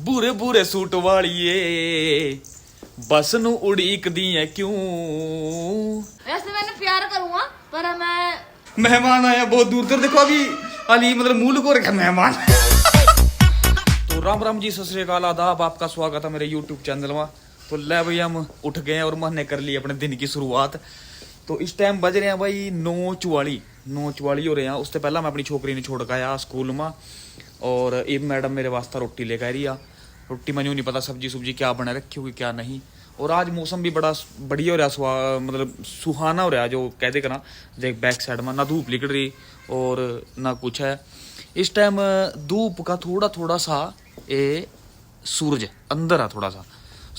ਬੂਰੇ ਬੂਰੇ suit ਵਾਲੀਏ बस नू उड़ीकदी है क्यों। वैसे मैंने प्यार करूंगा पर मैं मेहमान आया बहुत दूर तक। देखो अभी अली मतलब मुंह लुको रखा मेहमान। तो राम राम जी, सत श्री अकाल, आदाब, आपका स्वागत है मेरे यूट्यूब चैनल में। तो ले भाई हम उठ गए और हमने कर ली अपने दिन की शुरुआत। तो इस टाइम बज रहे हैं भाई 9:44 हो रहे हैं। उससे पहला मैं अपनी छोकरी ने छोड़ के आया स्कूल में और ये मैडम मेरे वास्ते रोटी लेकर आ रही है। रोटी मैंने नहीं पता सब्जी क्या बना रखी होगी क्या नहीं। और आज मौसम भी बड़ा बढ़िया हो रहा, मतलब सुहाना हो रहा, जो कहते का ना। देख बैक साइड में ना धूप निकल रही और ना कुछ है। इस टाइम धूप का थोड़ा सा ये सूरज अंदर है, थोड़ा सा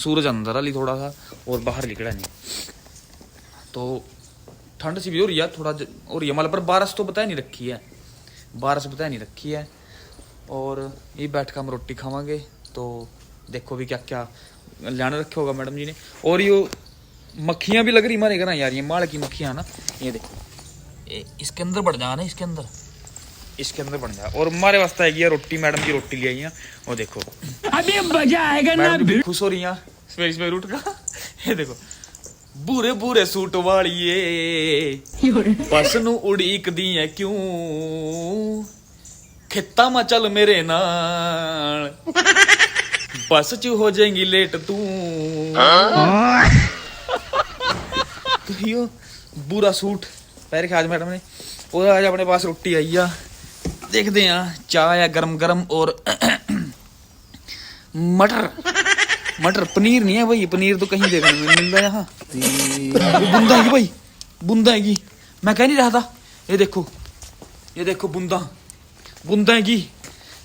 सूरज अंदर अली थोड़ा सा और बाहर निकला नहीं। तो ठंड सी भी हो रही है, थोड़ा हो रही है मतलब, पर बारिश तो बता नहीं रखी है, बारिश बता नहीं रखी है। और ये बैठ कर हम रोटी खावांगे। तो देखो भी क्या क्या लाना रखे होगा मैडम जी ने। और ये मक्खियाँ भी लग रही हमारे घर यार, ये माल की मक्खियाँ ना, ये देखो इसके अंदर बढ़ जा ना, इसके अंदर बढ़ जा। और हमारे वास्ते आएगी रोटी, मैडम की रोटी ले आई है। और देखो अभी मजा आएगा ना, खुश हो रही है सवेरे सवेरे उठ का। ये देखो बूरे बूरे सूट वालिए बस नू उड़ीकदी है क्यों, खेता में चल मेरे नाल बस च हो जाएंगी लेट तू। तो यो बुरा सूट पहन के आज मैडम ने। और आज अपने पास रोटी आई आ, देखते हैं चाय है गरम गरम और मटर पनीर नहीं है भाई, पनीर तो कहीं देखने में मिल रहा है यहाँ। बूंदा है भाई, बूंदा है, मैं कह नहीं रहा था। ये देखो बूंदा है।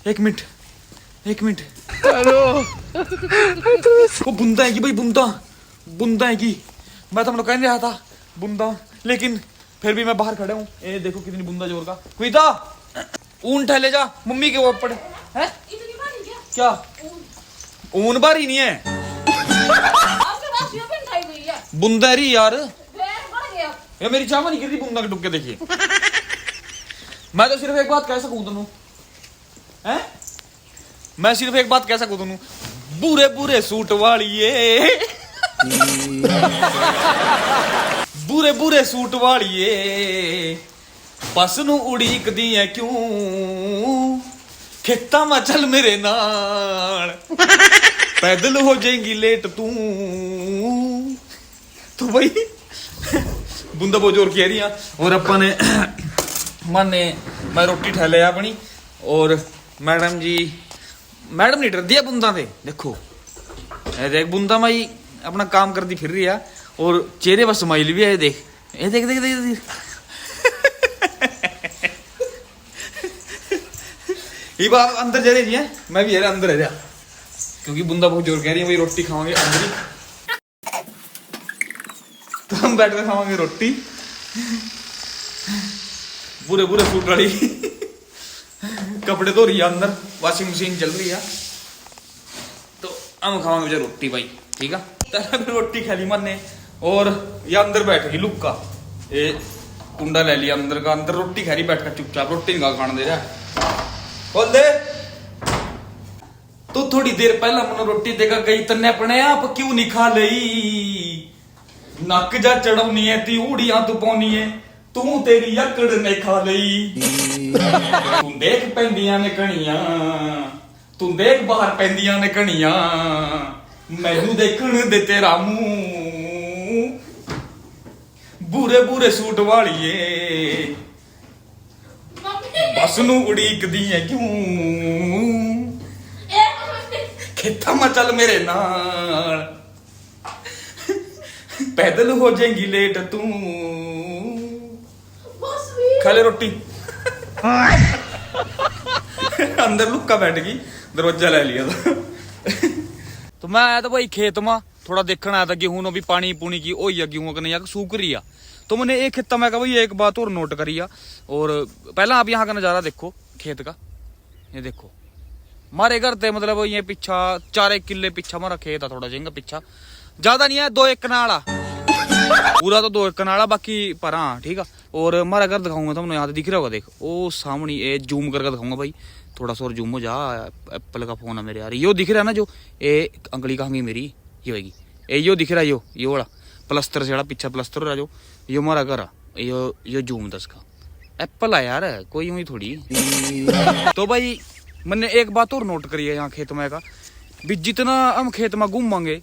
एक मिनट हेलो वो बूंदा है भाई, बूंदा है। मैं तो हम लोग कह नहीं रहा था बूंदा, लेकिन फिर भी मैं बाहर खड़ा हूँ। ये देखो कितनी बूंदा जोर का। कोई था ऊन ठहले जा मम्मी के ऊपर है क्या? ऊन बारी नहीं है, बूंदा रही यार। ये मेरी चावा नहीं गिर रही बूंदा के डुबके देखिए। मैं तो सिर्फ एक बात कह सकूं तुम हैं, मैं सिर्फ एक बात कह सकूं तुम, बूरे बूरे सूट वालिए बूरे बूरे सूट वालिए बस नू उड़ीकदी है क्यों, खेता में चल मेरे नाल पैदल हो जाएंगी लेट तू। तो भाई बूंदा बहुत जोर कह रही है। और अपन ने मैं रोटी ठा लिया अपनी। और मैडम नहीं डर दिया बूंदा से। देखो देख बूंदा माई अपना काम करती फिर रही है और चेहरे पर स्माइल भी है। देख ये बात अंदर जा रही है, मैं भी अंदर है क्योंकि बूंदा बहुत जोर कह रही है। भाई रोटी खावांगे अंदर ही, तो हम बैठ कर खावांगे रोटी। बुरे सूट वाली कपड़े धो रही है अंदर, वॉशिंग मशीन चल रही है। तो हम खावांगे रोटी भाई, ठीक है। फिर रोटी खा ली मैंने और ये अंदर बैठ गई लुक्का, ये कुंडा ले लिया अंदर का। अंदर रोटी खा रही बैठ कर चुपचाप, रोटी नहीं खाने दे रहा। बोल दे तू थोड़ी देर पहला मैंने रोटी देगा गई, तन्ने अपने आप क्यों नहीं खा लई, नक जा चढ़ानी है ती उड़ियां तू पानी है, तू तेरी अकड़ ने खा लई। तू देख पैंदियां ने कणियां, तू देख बाहर पैंदियां ने कणियां, मैनू देखण दे तेरा मुंह, बूरे सूट वालिए बस नू उड़ीकदी है क्यों, खेता में चल मेरे नाल पैदल हो जाएंगी लेट तू। खा ले रोटी। अंदर लुक्का बैठ गई, दरवाजा ले लिया था। तो मैं आया था भाई खेत में, थोड़ा देखना आया था गेहूं भी पानी पुनी की हो गेहूं का नहीं सूख रही है। तो मैंने एक खेता में कहा भाई एक बात और नोट करी। और पहला आप यहाँ का नजारा देखो खेत का, ये देखो हमारे घर थे मतलब ये पीछा 4 किले पीछा हमारा खेत है, थोड़ा जिंगा पीछा, ज्यादा नहीं है, 2 एकड़ नाला पूरा, तो 2 एकड़ नाला बाकी पर। हाँ ठीक है। और हमारा घर दिखाऊंगा तुमने, यहाँ दिख रहा होगा, देख ओ सामने ये जूम करके दिखाऊंगा भाई। थोड़ा सा और जूम हो जा, एप्पल का फोन है मेरे यार। यो दिख रहा है ना जो ये अंगली कहांगी मेरी ये होगी, यो दिख रहा है यो वाला प्लस्तर से पीछे प्लस्तर हो रहा जो यो हमारा घर आ, यो जूम 10 का एप्पल है यार, कोई यूं ही थोड़ी। तो भाई मैंने एक बात और नोट करी है यहाँ खेत में का भी, जितना हम खेत में घूमेंगे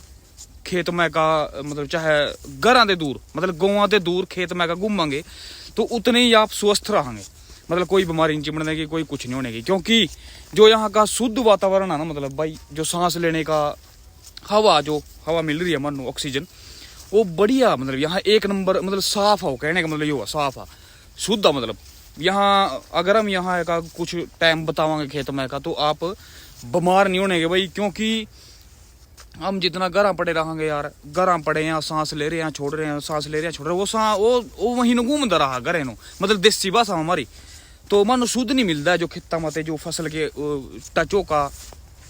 खेत में का मतलब चाहे घर दे दूर मतलब गाँव दे दूर खेत में का घूमेंगे तो उतने ही आप स्वस्थ रहेंगे, मतलब कोई बीमारी नहीं चिमड़ने की, कोई कुछ नहीं होने की। क्योंकि जो यहाँ का शुद्ध वातावरण है ना, मतलब भाई जो सांस लेने का जो हवा मिल रही है मन ऑक्सीजन, वो बढ़िया, मतलब यहाँ एक नंबर, मतलब साफ हो, कहने का मतलब ये हुआ साफ है शुद्ध। मतलब यहाँ अगर हम यहाँ का कुछ टाइम बतावांगे खेत में का तो आप बीमार नहीं होने के भाई। क्योंकि हम जितना घर पड़े रहेंगे यार, घर पड़े हैं सांस ले रहे हैं छोड़ रहे हैं, सांस ले रहे हैं छोड़ रहे हैं, वो वहीं घूमता रहा घरे नो, मतलब देसी भाषा हमारी तो मन शुद्ध नहीं मिलता है। जो खित्ता माते जो फसल के टचों का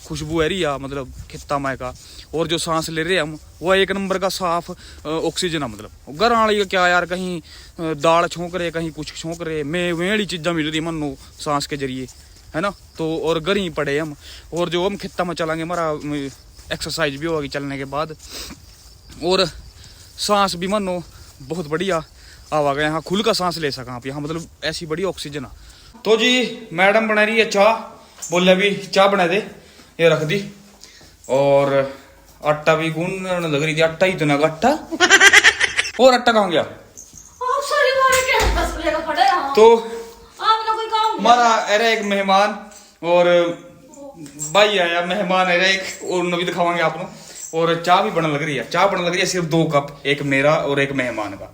खुशबू है रिया, मतलब खित्ता माए का, और जो सांस ले रहे हैं हम वो एक नंबर का साफ ऑक्सीजन है। मतलब घर वाली का क्या यार, कहीं दाल छोंक रहे, कहीं कुछ छोंक रहे, मैं वेड़ी चीज़ा मिल रही मनो सांस के जरिए, है ना। तो और घर ही पड़े हम, और जो हम खित्ता में चलाएंगे हमारा एक्सरसाइज भी होगी चलने के बाद, और सांस भी मानो बहुत बढ़िया आवागा, यहाँ खुल का सांस ले सका आप यहाँ, मतलब ऐसी बड़ी ऑक्सीजन है। तो जी मैडम बना रही है चाह, बोले अभी चाह बना दे, ये रख दी, और आटा भी गूंदने लग रही थी, आटा ही तो ना आटा और आटा कहाँ गया। तो हमारा अरे एक मेहमान और भाई आया, मेहमान है एक और नवी दिखावांगे आप लोग, और चाय भी बनने लग रही है, चाय बनने लग रही है सिर्फ 2 कप, एक मेरा और एक मेहमान का,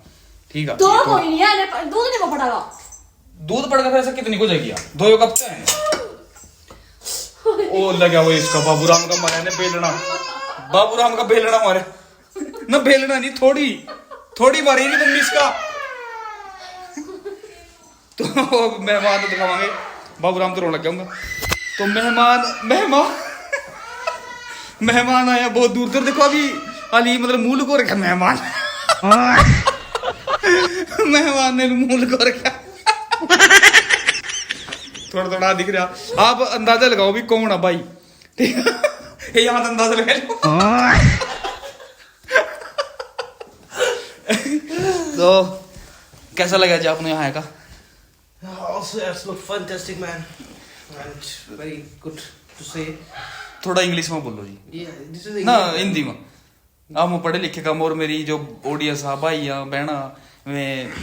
ठीक है। दो कोई नहीं है, दूध नहीं पड़ेगा, दूध पड़ेगा फिर ऐसा कितनी को जाएगी 2 कप से है। ओ लगा वो इसका बाबूराम का मारे ने बेलना, बाबूराम का बेलना मारे ना, बेलना नहीं थोड़ी मारी नहीं तुम इसका। तो मेहमान तो दिखावांगे, बाबूराम तो रोने लग जाऊंगा। तो मेहमान आया बहुत दूर तक, देखो अभी अली मतलब मूल को रखा मेहमान मेहमान ने मूल को रखा थोड़ा दिख रहा, आप अंदाजा लगाओ भी कौन है भाई, ठीक है यहाँ अंदाजा लगा लो। तो कैसा लगा जी आपने यहाँ का? Also, it's look fantastic, man, and very good to say. थोड़ा इंग्लिश में बोलो जी। Yeah, this is ना English. हिंदी में, हम पढ़े लिखे कम, और मेरी जो ऑडियंस है भाई बहना में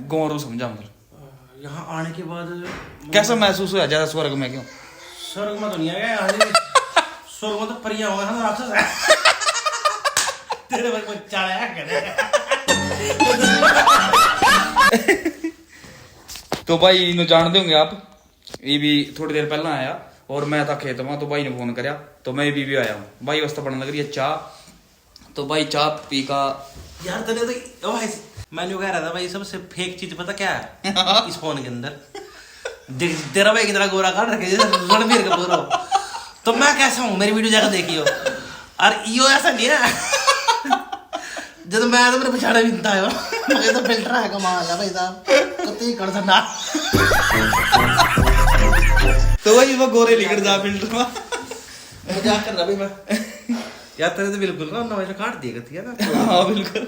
गौरव समझा, मतलब यहाँ आने के बाद कैसा महसूस हुआ ज्यादा स्वर्ग में? क्यों स्वर्ग में तो नहीं आया यहाँ स्वर्ग में तो परियां होगा ना, राक्षस है तेरे पर कोई चढ़ाया करे। तो भाई इन्हें जान दोगे आप, ये भी थोड़ी देर पहला आया और मैं था खेत में, तो भाई ने फोन कराया तो मैं भी आया हूँ। भाई वास्ते बनने लग रही है चाह, तो भाई चाह पी का यार तेरे तो भाई मैं जो कह रहा था भाई सबसे फेक चीज पता क्या है इस फोन के अंदर, तेरा भाई कितना गोरा काट रखे रणबीर कपूर हो, तो मैं कैसा हूँ मेरी वीडियो जाकर देखियो, और यो ऐसा नहीं है जब मैं तो मेरे पछाड़े भी था मुझे तो फिल्टर है कमाल है भाई साहब, कति कर सकना। तो भाई वो गोरे लिखट जा फिल्टर में मजाक कर रहा भाई मैं यार, तेरे तो बिल्कुल ना वैसे काट दिया करती है ना। हाँ बिल्कुल,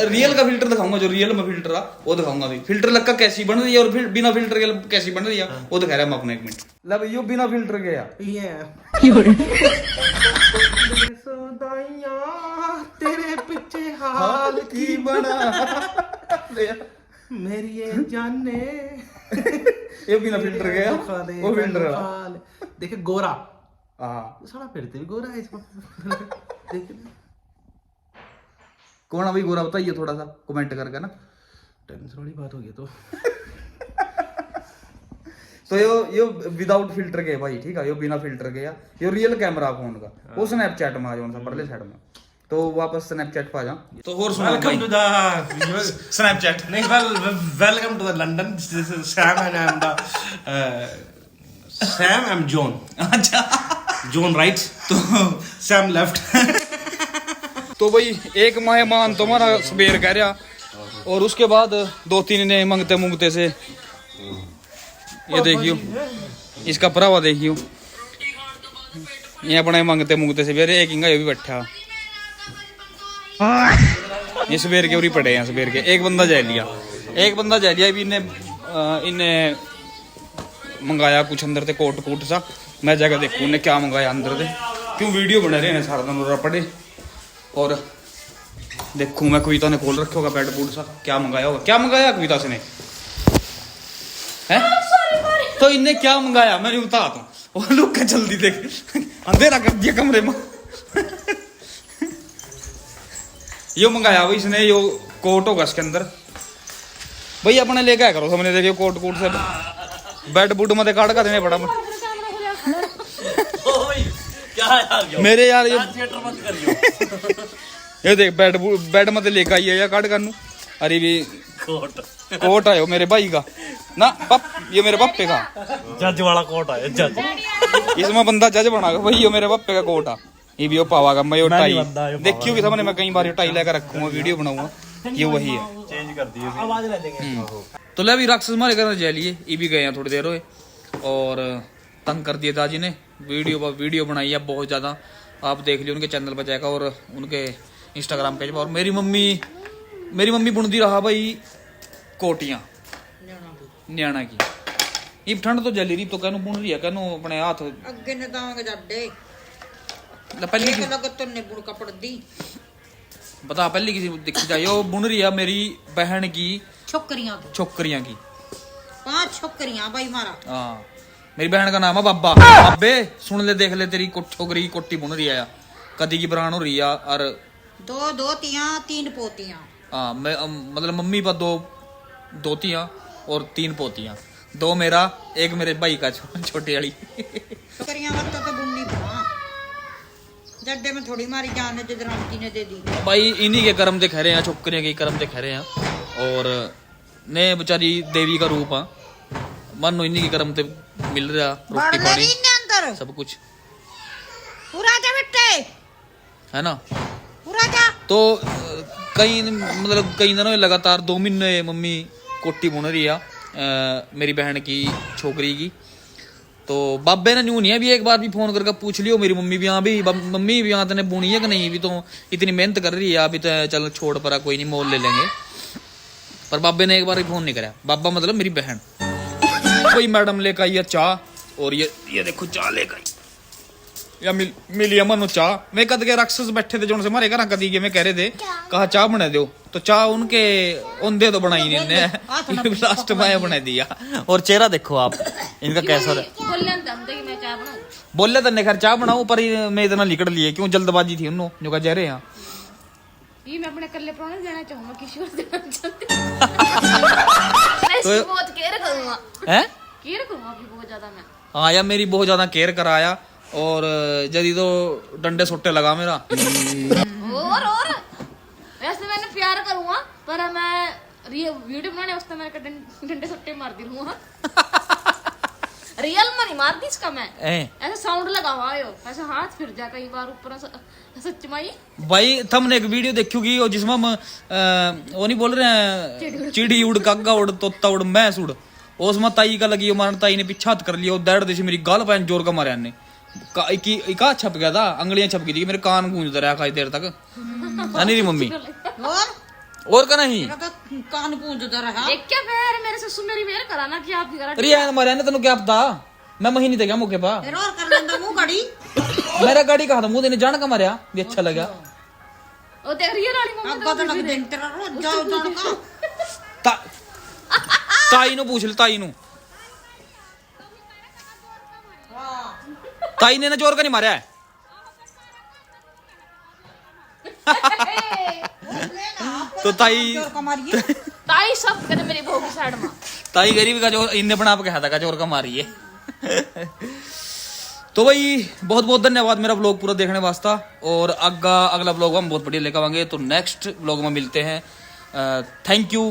रियल का फिल्टर दिखाऊंगा, जो रियल में फिल्टर है वो दिखाऊंगा अभी, फिल्टर लग का कैसी बन रही है और फिर बिना फिल्टर के कैसी बन रही है वो दिखा रहा है मैं अपने 1 मिनट। ला भाई यो बिना फिल्टर के यार तेरे पीछे हाल की बना मेरी ये जाने ये बिना फिल्टर के यार, वो फिल्टर है देखे गोरा, हाँ साला फिरते भी गोरा है इसको देख कौन है भाई गोरा, बताइए थोड़ा सा कमेंट करके ना, टेंशन वाली बात हो गई तो यो विदाउट फिल्टर के भाई, ठीक है, यो बिना फिल्टर के या यो रियल कैमरा फोन का, वो स्नैपचैट में आ जाओ सा परले साइड में, तो वापस स्नैपचैट पे आ जा। तो और सुनो वेलकम टू द स्नैपचैट नहीं welcome to the London, Sam and I am the Sam I am John, अच्छा जॉन राइट तो सैम लेफ्ट। तो भाई एक मेहमान तुम्हारा सबेर कह रहा, और उसके बाद 2-3 ने मंगते मुंगते से ये देखियो इसका भरावा देखियो, ये अपने मंगते मुंगते सवेरे एक इंगा ये भी बैठा, ये सवेर के उरी पड़े हैं सवेर के। एक बंदा जा लिया भी, इन्हें मंगाया कुछ अंदर से कोट कूट सा। मैं जाकर देखूँ उन्हें क्या मंगाया अंदर से, क्यों वीडियो बना रहे हैं सारा दिन उरा पड़े। और देखूँ मैं कविता ने खोल रखे होगा बेड बूड सा, क्या मंगाया होगा। क्या मंगाया कविता से ने है? तो इन्हें क्या मंगाया मैंने बता दूं, वो लोग का जल्दी देख, अंधेरा कर दिया कमरे में। यो मंगाया भाई इसने, यो कोट होगा इसके अंदर। भाई अपने लेके आया करो सामने, देखियो कोट कोट से बेड बूड मत काट का देने पड़ा मेरे यार। ये देख बेड मत लेके आई है या काट कर। अरे भी कोट आयो मेरे भाई का ना, ये मेरे पापे का जज वाला कोट है, जज। इसमें बंदा जज बना भाई, ये मेरे पापे का कोट आ। ये भी पावागा मैं, टाई देखियो कि सामने, मैं कई बार टाई लेकर रखूंगा, वीडियो बनाऊंगा, ये वही है। चेंज कर दिए, आवाज ले देंगे। तो ले भी राक्षस मारे करना जा लिए, ये भी गए हैं थोड़ी देर हुए, और तंग कर दिए दाजी ने। वीडियो बनाई है बहुत ज्यादा, आप देख लियो उनके चैनल पर जाएगा और उनके इंस्टाग्राम पेज पर। और मेरी मम्मी बुनती रहा भाई कोटियां न्याणा की। ये ठंड तो जली रही, तो कहनो बुन रही है, कहनो अपने हाथ ਅੱਗੇ ਨੇ ਦਾਂਗੇ ਜੱਡੇ पहली की ਲਗ ਤੰਨੇ ਬੁਣ ਕਪੜ ਦੀ बता, पहली किसी दिखी जाए, वो बुन रही है मेरी बहन की छोकरियां छोकरियां की। 5 छोकरियां भाई मारा। हाँ, मेरी बहन का नाम है बाबा। बाबे सुन ले, देख ले, तेरी छोकरी की कोटी बुन रही है, कदी की बरान हो रही है। और 2 दोतियां 3 पोतियां। हाँ, मैं मतलब मम्मी पर 2 दोतियां और 3 पोतियां, 2 मेरा, एक मेरे भाई का छोटी वाली। छोकरियां वक्त तो बुननी पड़ा जड्डे में थोड़ी मारी जान ने जिधर आंटी ने दे दी। भाई इन्हीं के कर्म दिख रहे हैं, छोकरियां के कर्म दिख रहे हैं। और ने बेचारी देवी का रूप है, मानो इन्हीं के कर्म ते मिल रहा रोटी पानी अंदर सब कुछ, पूरा जा बेटे है ना। पूरा जा। तो कई दिनों लगातार 2 महीने मम्मी कोटी बुन रही है मेरी बहन की छोकरी की। तो बाबे ने न्यू नहीं है भी, एक बार भी फोन करके पूछ लियो मेरी मम्मी भी, हाँ भी मम्मी भी यहाँ तेने बुनी है कि नहीं, भी तो इतनी मेहनत कर रही है अभी, तो चल छोड़ परा, कोई नहीं मोल ले लेंगे। पर बाबे ने एक बार भी फोन नहीं कराया। बाबा मतलब मेरी बहन। कोई मैडम लेकर आई है चाह, और ये देखो चाह लेकर आई या मिली अमन चाह। मैं कद के राक्षस बैठे थे जो से मारे घर कदी के, मैं कह रहे थे कहा चाह बना दो, तो चाह उनके उन्दे तो बनाई नहीं, लास्ट में बना दिया। और चेहरा देखो आप इनका कैसा बोले तो खैर चाह बनाऊ, पर मैं इतना लिकड़ लिए क्यों, जल्दबाजी थी उन्होंने जो कह जा रहे हैं। ये मैं अपने कल्ले प्राणे जाना चाहूंगा, किशोर देना चाहती तो बहुत केयर करूंगा, हैं केयर करूंगा भी बहुत ज्यादा मैं। हाँ यार, मेरी बहुत ज्यादा केयर कराया, और जदी तो डंडे सोटे लगा मेरा। और वैसे मैंने प्यार करूंगा, पर मैं वीडियो बनाने वास्ते मेरे डंडे सोटे मार दी हूं। रियल में नहीं मार दी इसका मैं, ऐसा साउंड लगावायो, ऐसा हाथ फिर जा कई बार ऊपर, सच में भाई तुमने एक वीडियो देखोगी जिसमें हम वो नहीं बोल रहे हैं चिड़ी उड़, कागा उड़, तोता उड़, मैंस उड़, उसमें ताई का लगी मारन, ताई ने पीछा हाथ कर लिया, दौड़ देसी मेरी गाल पैन जोर का मारा ने का छप गया था, अंगलियां छप गई थी, मेरे कान गूंजता रहा काफी देर तक। नहीं रही मम्मी और का नहीं कान गूंजता रहा। एक क्या फिर मेरे से सुमेरी वेर कराना कि आप भी करा। अरे यार मारे ने, तेनू क्या पता, मैं महीने ते गया मौके पा, फिर और कर लेंदा मुंह गाड़ी। मेरा गाड़ी कहा था मुंह देने जान का मारिया भी अच्छा लगा। ओ देख रियल वाली मम्मी अब तो लग दिन तेरा रोज जाओ जान का ताई नु पूछ ले, ताई नु, ताई ने ना जोर का नहीं मारा है। तो ताई सब कहते मेरी बहू की साइड में, ताई गरीब का जोर इन्ने बना पे कहा था का जोर का मारी है। तो भाई बहुत बहुत धन्यवाद मेरा व्लॉग पूरा देखने वास्ता, और अगला व्लॉग हम बहुत बढ़िया लेकर आएंगे। तो नेक्स्ट व्लॉग में मिलते हैं। Thank you.